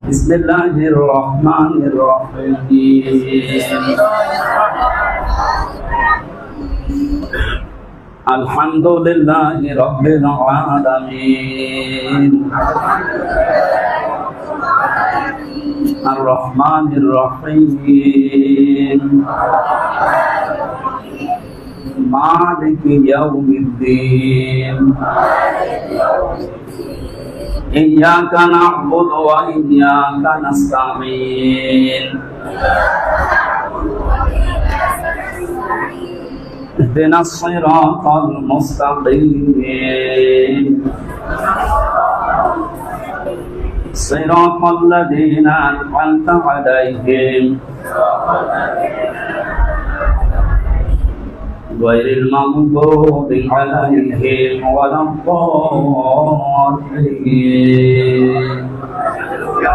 بسم الله الرحمن الرحيم الحمد لله رب العالمين الرحمن الرحيم مالك يوم الدين إياك نعبد وإياك نستعين اهدنا الصراط المستقيم صراط الذين أنعمت عليهم غير المغضوب عليهم ولا الضالين